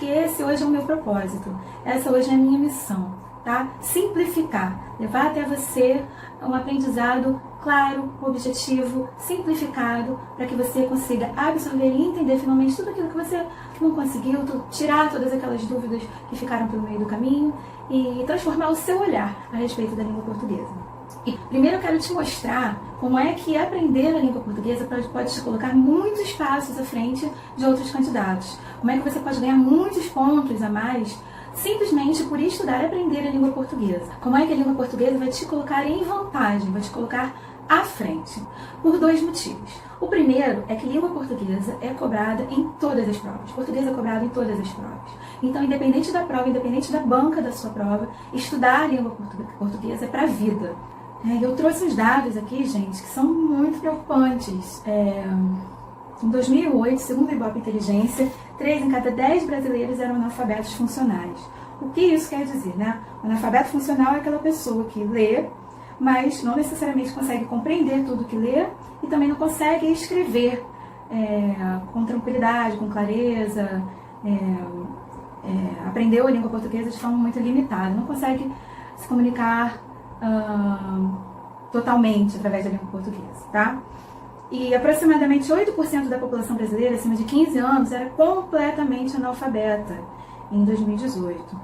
porque esse hoje é o meu propósito, essa hoje é a minha missão, tá? Simplificar, levar até você um aprendizado claro, objetivo, simplificado, para que você consiga absorver e entender finalmente tudo aquilo que você não conseguiu, tirar todas aquelas dúvidas que ficaram pelo meio do caminho e transformar o seu olhar a respeito da língua portuguesa. E primeiro eu quero te mostrar como é que aprender a língua portuguesa pode te colocar muitos passos à frente de outros candidatos. Como é que você pode ganhar muitos pontos a mais simplesmente por estudar e aprender a língua portuguesa. Como é que a língua portuguesa vai te colocar em vantagem, vai te colocar à frente? Por dois motivos. O primeiro é que língua portuguesa é cobrada em todas as provas. Português é cobrado em todas as provas. Então, independente da prova, independente da banca da sua prova, estudar a língua portuguesa é para a vida. Eu trouxe uns dados aqui, gente, que são muito preocupantes. Em 2008, segundo o Ibope Inteligência, 3 em cada 10 brasileiros eram analfabetos funcionais. O que isso quer dizer, né? O analfabeto funcional é aquela pessoa que lê, mas não necessariamente consegue compreender tudo que lê e também não consegue escrever com tranquilidade, com clareza, aprendeu a língua portuguesa de forma muito limitada, não consegue se comunicar totalmente através da língua portuguesa, tá? E aproximadamente 8% da população brasileira acima de 15 anos era completamente analfabeta em 2018.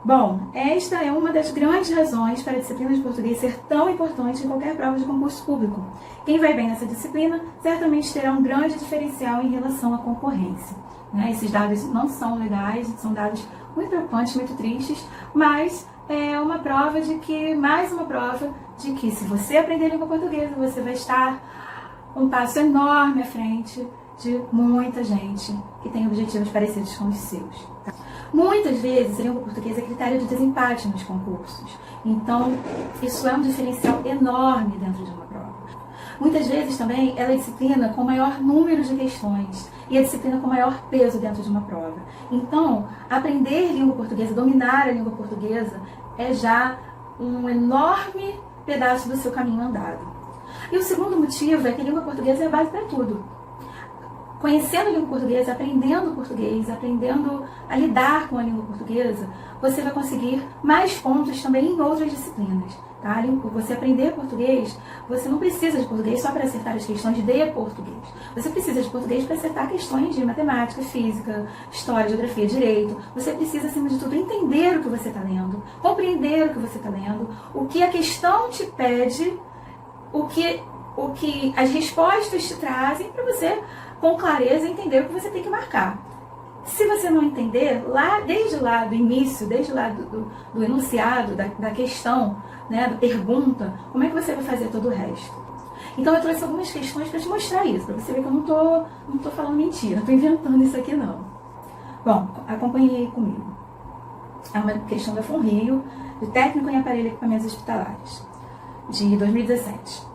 Bom, esta é uma das grandes razões para a disciplina de português ser tão importante em qualquer prova de concurso público. Quem vai bem nessa disciplina certamente terá um grande diferencial em relação à concorrência, né? Esses dados não são legais, são dados muito preocupantes, muito tristes, mas é uma prova de que, mais uma prova de que se você aprender língua portuguesa, você vai estar um passo enorme à frente de muita gente que tem objetivos parecidos com os seus. Tá? Muitas vezes a língua portuguesa é critério de desempate nos concursos. Então, isso é um diferencial enorme dentro de uma prova. Muitas vezes também ela é a disciplina com maior número de questões e a disciplina com maior peso dentro de uma prova. Então, aprender língua portuguesa, dominar a língua portuguesa é já um enorme pedaço do seu caminho andado. E o segundo motivo é que a língua portuguesa é a base para tudo. Conhecendo a língua portuguesa, aprendendo português, aprendendo a lidar com a língua portuguesa, você vai conseguir mais pontos também em outras disciplinas. Tá? Você aprender português, você não precisa de português só para acertar as questões de português. Você precisa de português para acertar questões de matemática, física, história, geografia, direito. Você precisa, acima de tudo, entender o que você está lendo, compreender o que você está lendo, o que a questão te pede, o que as respostas te trazem para você, com clareza, entender o que você tem que marcar. Se você não entender, desde lá do início, desde lá do enunciado, da questão, né, da pergunta, como é que você vai fazer todo o resto? Então eu trouxe algumas questões para te mostrar isso, para você ver que eu não tô falando mentira, não estou inventando isso aqui não. Bom, acompanhe comigo. É uma questão da FUNRIO, de técnico em aparelho e equipamentos hospitalares, de 2017.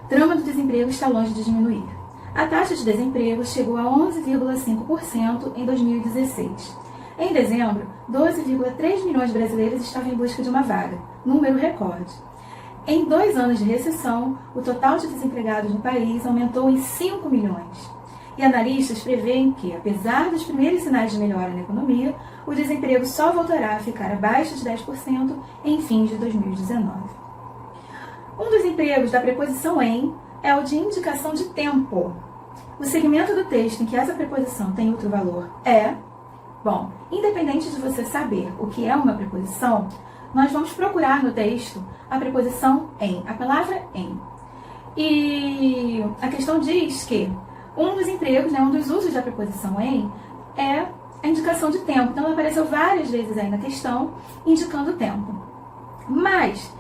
Drama do desemprego está longe de diminuir. A taxa de desemprego chegou a 11,5% em 2016. Em dezembro, 12,3 milhões de brasileiros estavam em busca de uma vaga, número recorde. Em 2 anos de recessão, o total de desempregados no país aumentou em 5 milhões. E analistas preveem que, apesar dos primeiros sinais de melhora na economia, o desemprego só voltará a ficar abaixo de 10% em fins de 2019. Um dos empregos da preposição em é o de indicação de tempo. O segmento do texto em que essa preposição tem outro valor é... Bom, independente de você saber o que é uma preposição, nós vamos procurar no texto a preposição em, a palavra em. E a questão diz que um dos empregos, um dos usos da preposição em é a indicação de tempo. Então, ela apareceu várias vezes aí na questão, indicando o tempo. Mas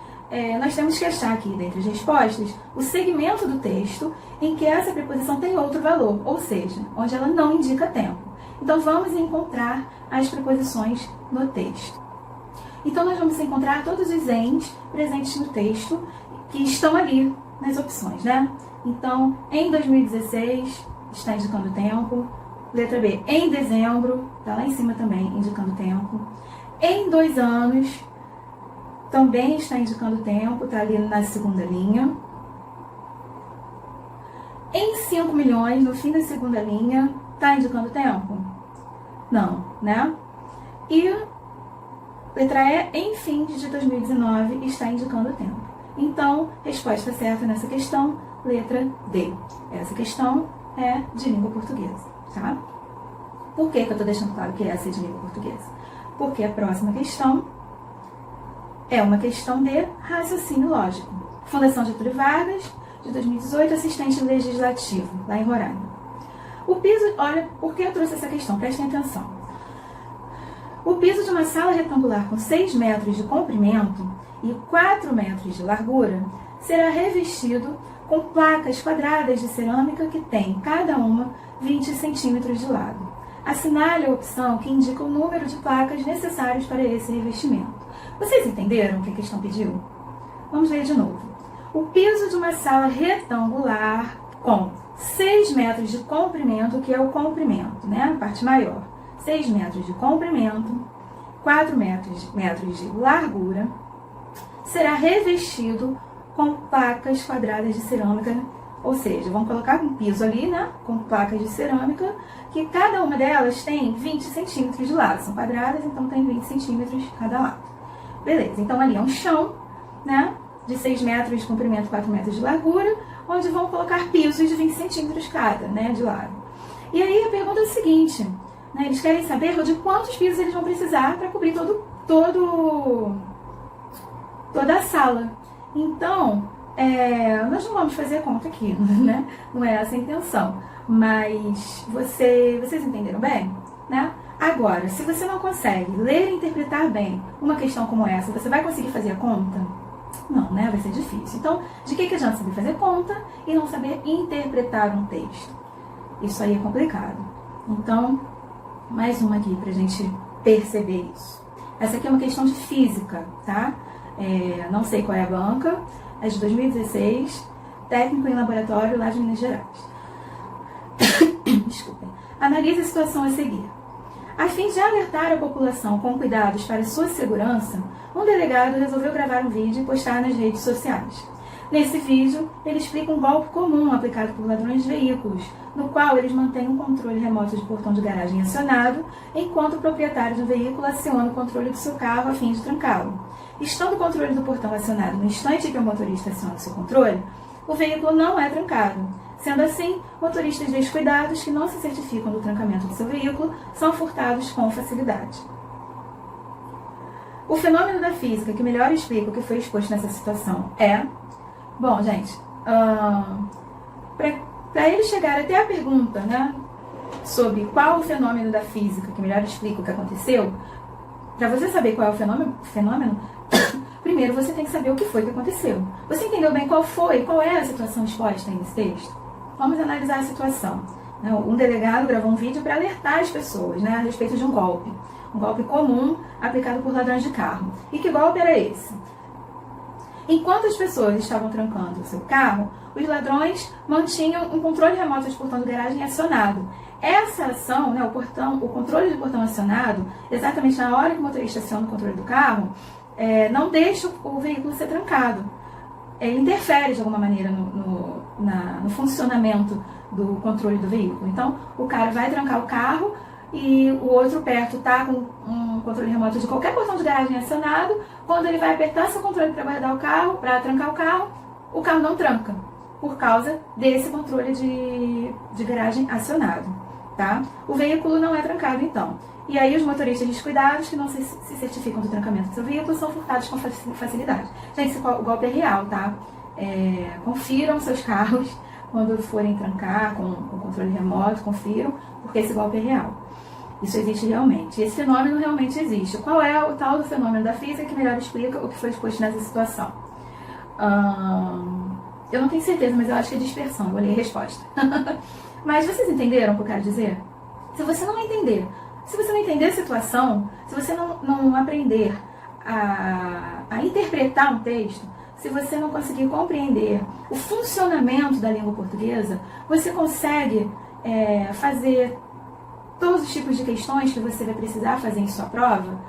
nós temos que achar aqui, dentre as respostas, o segmento do texto em que essa preposição tem outro valor, ou seja, onde ela não indica tempo. Então, vamos encontrar as preposições no texto. Então, nós vamos encontrar todos os ens presentes no texto que estão ali nas opções, né? Então, em 2016, está indicando tempo. Letra B, em dezembro, está lá em cima também, indicando tempo. Em 2 anos, também está indicando tempo, está ali na segunda linha. Em 5 milhões, no fim da segunda linha, está indicando tempo? Não, né? E letra E, em fim de 2019, está indicando o tempo. Então, resposta certa nessa questão, letra D. Essa questão é de língua portuguesa, tá? Por que eu estou deixando claro que essa é de língua portuguesa? Porque a próxima questão é uma questão de raciocínio lógico. Fundação Getúlio Vargas, de 2018, assistente legislativo, lá em Roraima. O piso, olha, por que eu trouxe essa questão? Prestem atenção. O piso de uma sala retangular com 6 metros de comprimento e 4 metros de largura será revestido com placas quadradas de cerâmica que têm, cada uma, 20 centímetros de lado. Assinale a opção que indica o número de placas necessários para esse revestimento. Vocês entenderam o que a questão pediu? Vamos ler de novo. O piso de uma sala retangular com 6 metros de comprimento, que é o comprimento, né? A parte maior. 6 metros de comprimento, 4 metros de largura, será revestido com placas quadradas de cerâmica, ou seja, vamos colocar um piso ali, né? Com placas de cerâmica, que cada uma delas tem 20 centímetros de lado. São quadradas, então tem 20 centímetros cada lado. Beleza, então ali é um chão, né? De 6 metros de comprimento, 4 metros de largura, onde vão colocar pisos de 20 centímetros cada, né? De lado. E aí a pergunta é a seguinte, né? Eles querem saber de quantos pisos eles vão precisar para cobrir toda a sala. Então, nós não vamos fazer a conta aqui, né? Não é essa a intenção. Mas vocês entenderam bem? Né? Agora, se você não consegue ler e interpretar bem uma questão como essa, você vai conseguir fazer a conta? Não, né? Vai ser difícil. Então, de que adianta saber fazer conta e não saber interpretar um texto? Isso aí é complicado. Então, mais uma aqui pra gente perceber isso. Essa aqui é uma questão de física, tá? Não sei qual é a banca, é de 2016, técnico em laboratório lá de Minas Gerais. Desculpem. Analise a situação a seguir. A fim de alertar a população com cuidados para sua segurança, um delegado resolveu gravar um vídeo e postar nas redes sociais. Nesse vídeo, ele explica um golpe comum aplicado por ladrões de veículos, no qual eles mantêm um controle remoto de portão de garagem acionado, enquanto o proprietário do veículo aciona o controle do seu carro a fim de trancá-lo. Estando o controle do portão acionado no instante em que o motorista aciona o seu controle, o veículo não é trancado. Sendo assim, motoristas descuidados que não se certificam do trancamento do seu veículo são furtados com facilidade. O fenômeno da física que melhor explica o que foi exposto nessa situação é... Bom, gente, para ele chegar até a pergunta, né, sobre qual o fenômeno da física que melhor explica o que aconteceu, para você saber qual é o fenômeno, primeiro você tem que saber o que foi que aconteceu. Você entendeu bem qual é a situação exposta aí nesse texto? Vamos analisar a situação. Um delegado gravou um vídeo para alertar as pessoas, né, a respeito de um golpe comum aplicado por ladrões de carro. E que golpe era esse? Enquanto as pessoas estavam trancando o seu carro, os ladrões mantinham um controle remoto de portão de garagem acionado. Essa ação, né, o controle de portão acionado, exatamente na hora que o motorista aciona o controle do carro, não deixa o veículo ser trancado. Ele interfere de alguma maneira no funcionamento do controle do veículo. Então, o cara vai trancar o carro e o outro perto está com um controle remoto de qualquer portão de garagem acionado. Quando ele vai apertar seu controle para guardar o carro, para trancar o carro não tranca, por causa desse controle de garagem acionado, tá? O veículo não é trancado, então. E aí os motoristas descuidados, que não se certificam do trancamento do seu veículo, são furtados com facilidade. Gente, esse golpe é real, tá? Confiram seus carros quando forem trancar com controle remoto, confiram, porque esse golpe é real. Isso existe realmente. Esse fenômeno realmente existe. Qual é o tal do fenômeno da física que melhor explica o que foi exposto nessa situação? Eu não tenho certeza, mas eu acho que é dispersão. Vou ler a resposta. Mas vocês entenderam o que eu quero dizer? Se você não entender a situação, se você não aprender a interpretar um texto, se você não conseguir compreender o funcionamento da língua portuguesa, você consegue fazer todos os tipos de questões que você vai precisar fazer em sua prova,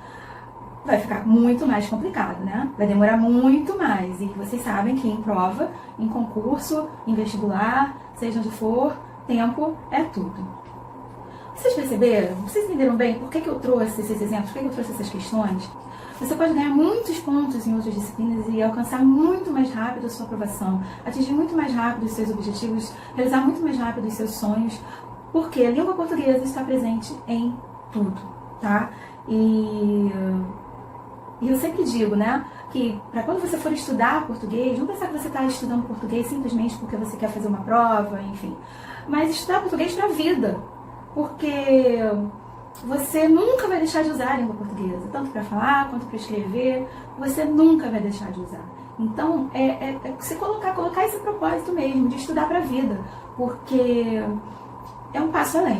vai ficar muito mais complicado, né? Vai demorar muito mais. E vocês sabem que em prova, em concurso, em vestibular, seja onde for, tempo é tudo. Vocês perceberam? Vocês entenderam bem por que eu trouxe esses exemplos? Por que eu trouxe essas questões? Você pode ganhar muitos pontos em outras disciplinas e alcançar muito mais rápido a sua aprovação, atingir muito mais rápido os seus objetivos, realizar muito mais rápido os seus sonhos, porque a língua portuguesa está presente em tudo, tá? E eu sempre digo, né, que para quando você for estudar português, não pensar que você está estudando português simplesmente porque você quer fazer uma prova, enfim, mas estudar português para a vida, porque você nunca vai deixar de usar a língua portuguesa, tanto para falar quanto para escrever, você nunca vai deixar de usar. Então, é você colocar esse propósito mesmo, de estudar para a vida, porque é um passo além.